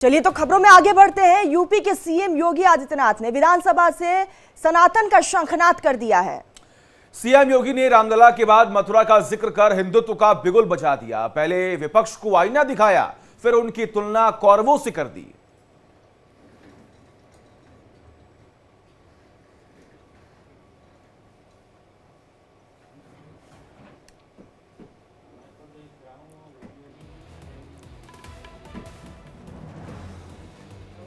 चलिए तो खबरों में आगे बढ़ते हैं। यूपी के सीएम योगी आदित्यनाथ ने विधानसभा से सनातन का शंखनाद कर दिया है। सीएम योगी ने रामलला के बाद मथुरा का जिक्र कर हिंदुत्व का बिगुल बजा दिया। पहले विपक्ष को आईना दिखाया, फिर उनकी तुलना कौरवों से कर दी।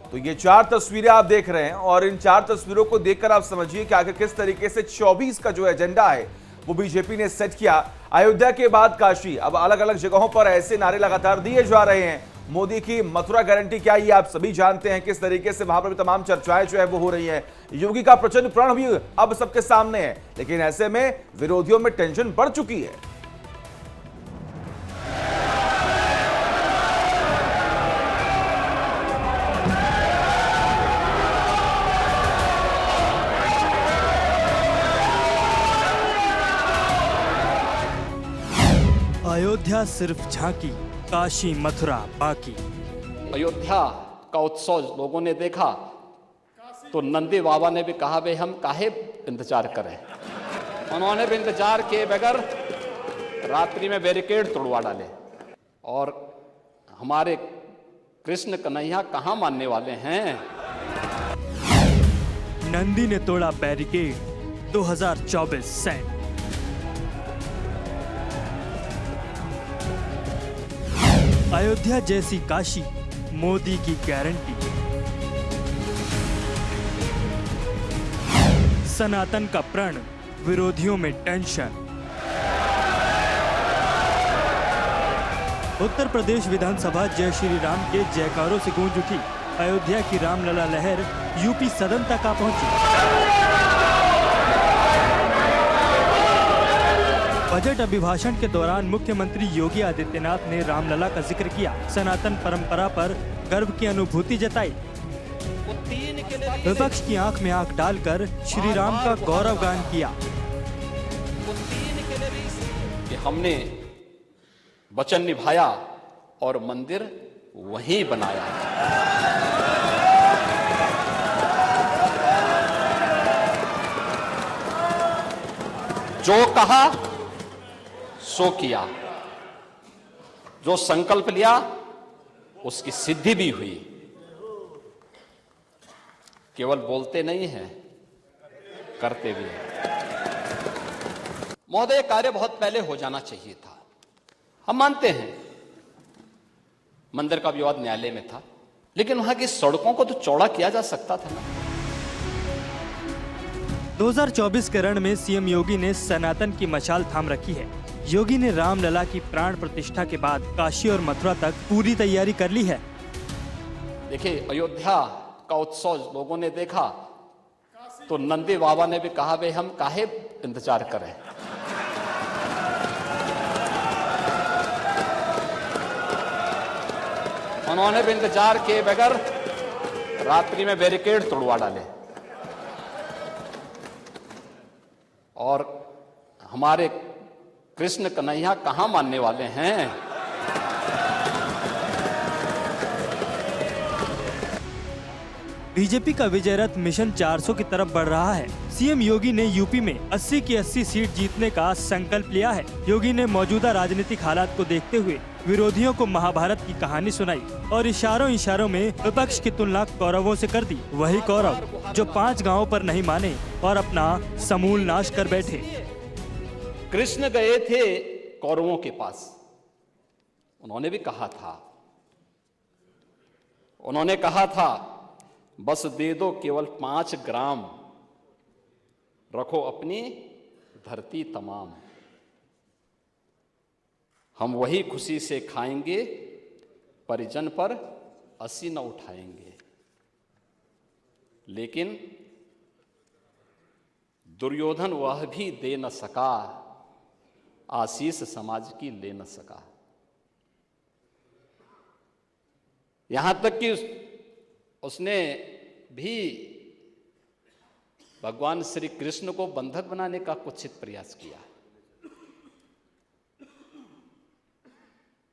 तो ये 4 तस्वीरें आप देख रहे हैं और इन 4 तस्वीरों को देखकर आप समझिए कि आखिर किस तरीके से 24 का जो एजेंडा है वो बीजेपी ने सेट किया। अयोध्या के बाद काशी, अब अलग अलग जगहों पर ऐसे नारे लगातार दिए जा रहे हैं। मोदी की मथुरा गारंटी क्या, ये आप सभी जानते हैं। किस तरीके से वहां पर भी तमाम चर्चाएं जो है वो हो रही हैं। योगी का प्रचंड प्रण भी अब सबके सामने है, लेकिन ऐसे में विरोधियों में टेंशन बढ़ चुकी है। अयोध्या सिर्फ झांकी, काशी मथुरा बाकी। अयोध्या का उत्सव लोगों ने देखा तो नंदी बाबा ने भी कहा भाई हम काहे इंतजार करें। उन्होंने भी इंतजार किए बगैर रात्रि में बैरिकेड तोड़वा डाले। और हमारे कृष्ण कन्हैया कहाँ मानने वाले हैं। नंदी ने तोड़ा बैरिकेड 2024 सैंड। अयोध्या जैसी काशी, मोदी की गारंटी। सनातन का प्रण, विरोधियों में टेंशन। उत्तर प्रदेश विधानसभा जय श्री राम के जयकारों से गूंज उठी। अयोध्या की रामलला लहर यूपी सदन तक आ पहुंची। बजट अभिभाषण के दौरान मुख्यमंत्री योगी आदित्यनाथ ने रामलला का जिक्र किया। सनातन परंपरा पर गर्व की अनुभूति जताई। विपक्ष की आंख में आंख डालकर श्री राम का गौरव गान किया। कि हमने वचन निभाया और मंदिर वहीं बनाया। जो कहा सो किया, जो संकल्प लिया उसकी सिद्धि भी हुई। केवल बोलते नहीं हैं, करते भी हैं। महोदय, कार्य बहुत पहले हो जाना चाहिए था। हम मानते हैं मंदिर का विवाद न्यायालय में था, लेकिन वहां की सड़कों को तो चौड़ा किया जा सकता था ना। 2024 के रण में सीएम योगी ने सनातन की मशाल थाम रखी है। योगी ने रामलला की प्राण प्रतिष्ठा के बाद काशी और मथुरा तक पूरी तैयारी कर ली है। देखिए, अयोध्या का उत्सव लोगों ने देखा तो नंदी बाबा ने भी कहा भाई हम काहे इंतजार करें। उन्होंने भी इंतजार किए बगैर रात्रि में बैरिकेड तोड़वा डाले। और हमारे कृष्ण कन्हैया कहाँ मानने वाले हैं। बीजेपी का विजय रथ मिशन 400 की तरफ बढ़ रहा है। सीएम योगी ने यूपी में 80 की 80 सीट जीतने का संकल्प लिया है। योगी ने मौजूदा राजनीतिक हालात को देखते हुए विरोधियों को महाभारत की कहानी सुनाई और इशारों इशारों में विपक्ष की तुलना कौरवों से कर दी। वही कौरव जो 5 गांवों पर नहीं माने और अपना समूल नाश कर बैठे। कृष्ण गए थे कौरवों के पास। उन्होंने भी कहा था बस दे दो केवल 5 ग्राम, रखो अपनी धरती तमाम। हम वही खुशी से खाएंगे, परिजन पर असी न उठाएंगे। लेकिन दुर्योधन वह भी दे न सका, आशीष समाज की ले न सका। यहां तक कि उसने भी भगवान श्री कृष्ण को बंधक बनाने का कुत्सित प्रयास किया।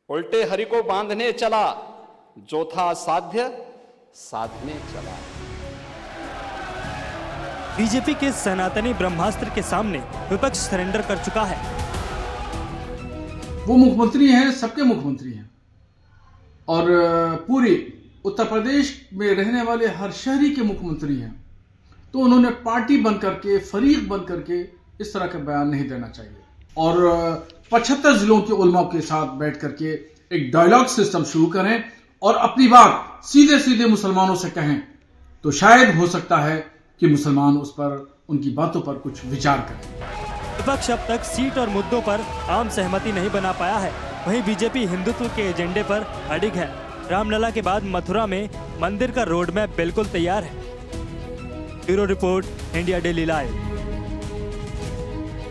उल्टे हरि को बांधने चला, जो था असाध्य साधने चला। बीजेपी के सनातनी ब्रह्मास्त्र के सामने विपक्ष सरेंडर कर चुका है। वो मुख्यमंत्री हैं, सबके मुख्यमंत्री हैं, और पूरी उत्तर प्रदेश में रहने वाले हर शहरी के मुख्यमंत्री हैं। तो उन्होंने पार्टी बन करके, फरीक बन करके इस तरह के बयान नहीं देना चाहिए। और 75 जिलों के उलमा के साथ बैठ करके एक डायलॉग सिस्टम शुरू करें और अपनी बात सीधे सीधे मुसलमानों से कहें, तो शायद हो सकता है कि मुसलमान उस पर, उनकी बातों पर कुछ विचार करें। विपक्ष अब तक सीट और मुद्दों पर आम सहमति नहीं बना पाया है। वहीं बीजेपी हिंदुत्व के एजेंडे पर अडिग है। रामलला के बाद मथुरा में मंदिर का रोड मैप बिल्कुल तैयार है। Bureau report, India daily live.